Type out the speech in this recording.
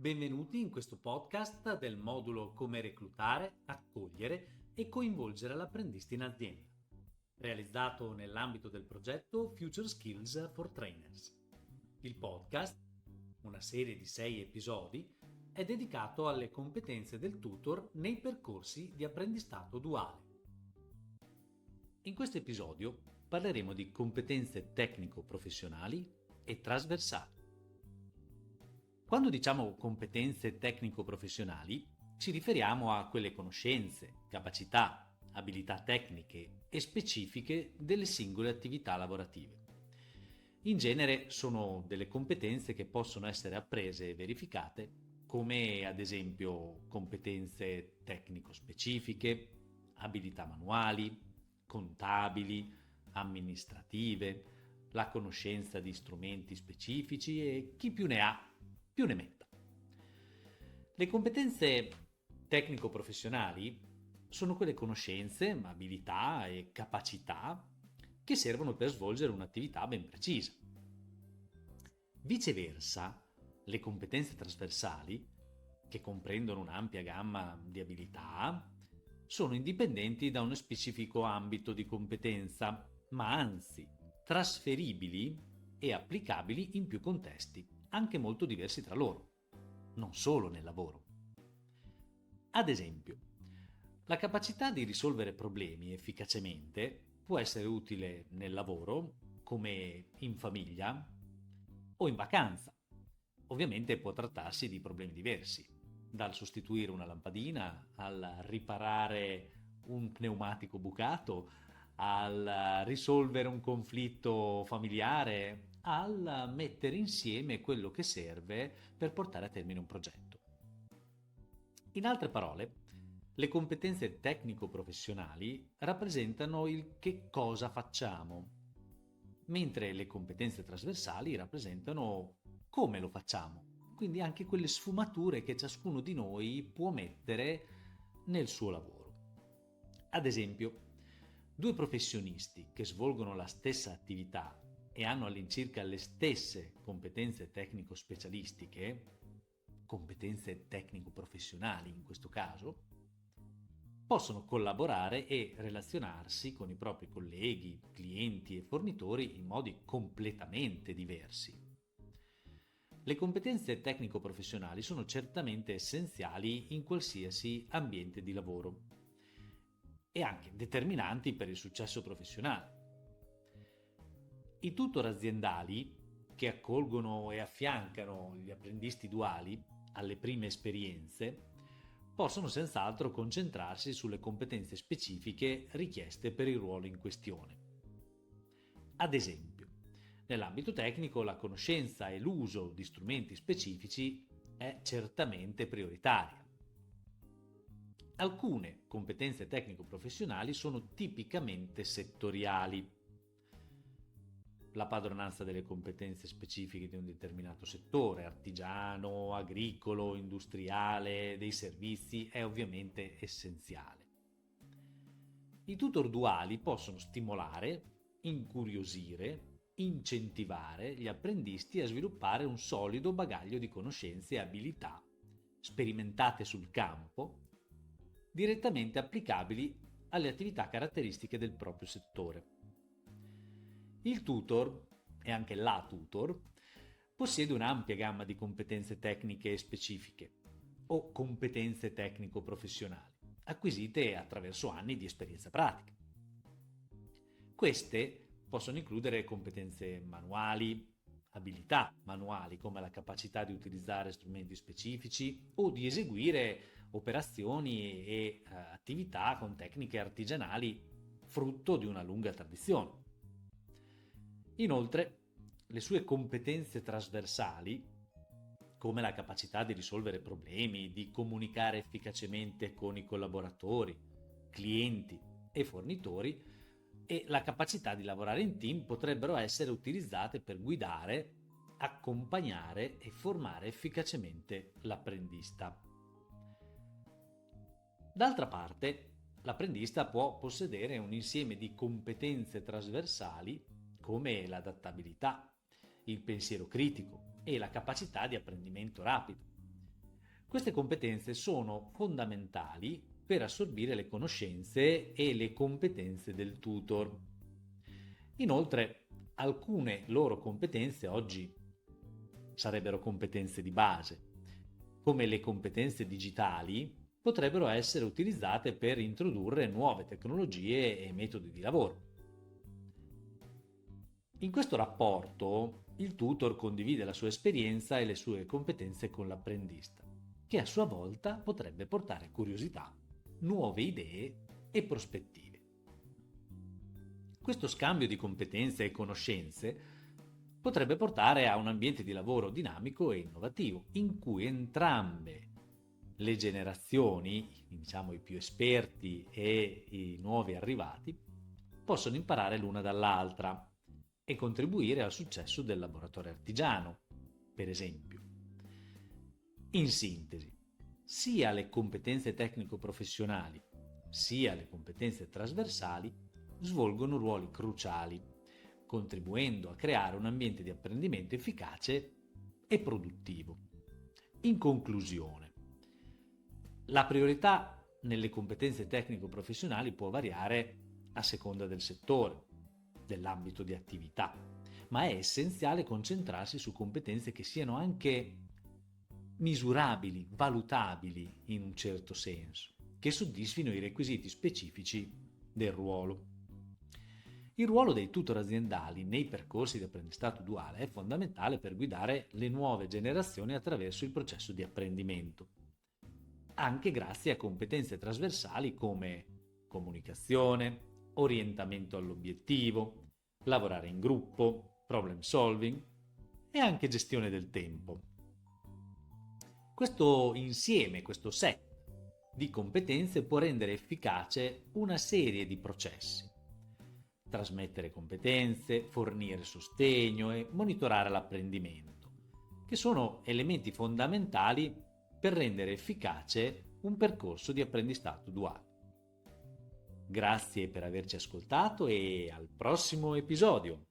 Benvenuti in questo podcast del modulo Come reclutare, accogliere e coinvolgere l'apprendista in azienda, realizzato nell'ambito del progetto Future Skills for Trainers. Il podcast, una serie di 6 episodi, è dedicato alle competenze del tutor nei percorsi di apprendistato duale. In questo episodio parleremo di competenze tecnico-professionali e trasversali. Quando diciamo competenze tecnico-professionali, ci riferiamo a quelle conoscenze, capacità, abilità tecniche e specifiche delle singole attività lavorative. In genere sono delle competenze che possono essere apprese e verificate, come ad esempio competenze tecnico-specifiche, abilità manuali, contabili, amministrative, la conoscenza di strumenti specifici e chi più ne ha più ne metta. Le competenze tecnico-professionali sono quelle conoscenze, abilità e capacità che servono per svolgere un'attività ben precisa. Viceversa, le competenze trasversali, che comprendono un'ampia gamma di abilità, sono indipendenti da uno specifico ambito di competenza, ma anzi trasferibili e applicabili in più contesti, anche molto diversi tra loro, non solo nel lavoro. Ad esempio, la capacità di risolvere problemi efficacemente può essere utile nel lavoro, come in famiglia o in vacanza. Ovviamente può trattarsi di problemi diversi, dal sostituire una lampadina, al riparare un pneumatico bucato, al risolvere un conflitto familiare, al mettere insieme quello che serve per portare a termine un progetto. In altre parole, le competenze tecnico-professionali rappresentano il che cosa facciamo, mentre le competenze trasversali rappresentano come lo facciamo, quindi anche quelle sfumature che ciascuno di noi può mettere nel suo lavoro. Ad esempio, due professionisti che svolgono la stessa attività e hanno all'incirca le stesse competenze tecnico-specialistiche, competenze tecnico-professionali in questo caso, possono collaborare e relazionarsi con i propri colleghi, clienti e fornitori in modi completamente diversi. Le competenze tecnico-professionali sono certamente essenziali in qualsiasi ambiente di lavoro e anche determinanti per il successo professionale. I tutor aziendali che accolgono e affiancano gli apprendisti duali alle prime esperienze possono senz'altro concentrarsi sulle competenze specifiche richieste per il ruolo in questione. Ad esempio, nell'ambito tecnico la conoscenza e l'uso di strumenti specifici è certamente prioritaria. Alcune competenze tecnico-professionali sono tipicamente settoriali. La padronanza delle competenze specifiche di un determinato settore, artigiano, agricolo, industriale, dei servizi, è ovviamente essenziale. I tutor duali possono stimolare, incuriosire, incentivare gli apprendisti a sviluppare un solido bagaglio di conoscenze e abilità sperimentate sul campo, direttamente applicabili alle attività caratteristiche del proprio settore. Il tutor, e anche la tutor, possiede un'ampia gamma di competenze tecniche e specifiche, o competenze tecnico-professionali, acquisite attraverso anni di esperienza pratica. Queste possono includere competenze manuali, abilità manuali come la capacità di utilizzare strumenti specifici o di eseguire operazioni e attività con tecniche artigianali frutto di una lunga tradizione. Inoltre, le sue competenze trasversali, come la capacità di risolvere problemi, di comunicare efficacemente con i collaboratori, clienti e fornitori, e la capacità di lavorare in team potrebbero essere utilizzate per guidare, accompagnare e formare efficacemente l'apprendista. D'altra parte, l'apprendista può possedere un insieme di competenze trasversali come l'adattabilità, il pensiero critico e la capacità di apprendimento rapido. Queste competenze sono fondamentali per assorbire le conoscenze e le competenze del tutor. Inoltre, alcune loro competenze oggi sarebbero competenze di base, come le competenze digitali potrebbero essere utilizzate per introdurre nuove tecnologie e metodi di lavoro. In questo rapporto, il tutor condivide la sua esperienza e le sue competenze con l'apprendista, che a sua volta potrebbe portare curiosità, nuove idee e prospettive. Questo scambio di competenze e conoscenze potrebbe portare a un ambiente di lavoro dinamico e innovativo, in cui entrambe le generazioni, diciamo i più esperti e i nuovi arrivati, possono imparare l'una dall'altra e contribuire al successo del laboratorio artigiano, per esempio. In sintesi, sia le competenze tecnico-professionali sia le competenze trasversali svolgono ruoli cruciali, contribuendo a creare un ambiente di apprendimento efficace e produttivo. In conclusione, la priorità nelle competenze tecnico-professionali può variare a seconda del settore, dell'ambito di attività, ma è essenziale concentrarsi su competenze che siano anche misurabili, valutabili in un certo senso, che soddisfino i requisiti specifici del ruolo. Il ruolo dei tutor aziendali nei percorsi di apprendistato duale è fondamentale per guidare le nuove generazioni attraverso il processo di apprendimento, anche grazie a competenze trasversali come comunicazione, orientamento all'obiettivo, lavorare in gruppo, problem solving e anche gestione del tempo. Questo insieme, questo set di competenze può rendere efficace una serie di processi: trasmettere competenze, fornire sostegno e monitorare l'apprendimento, che sono elementi fondamentali per rendere efficace un percorso di apprendistato duale. Grazie per averci ascoltato e al prossimo episodio!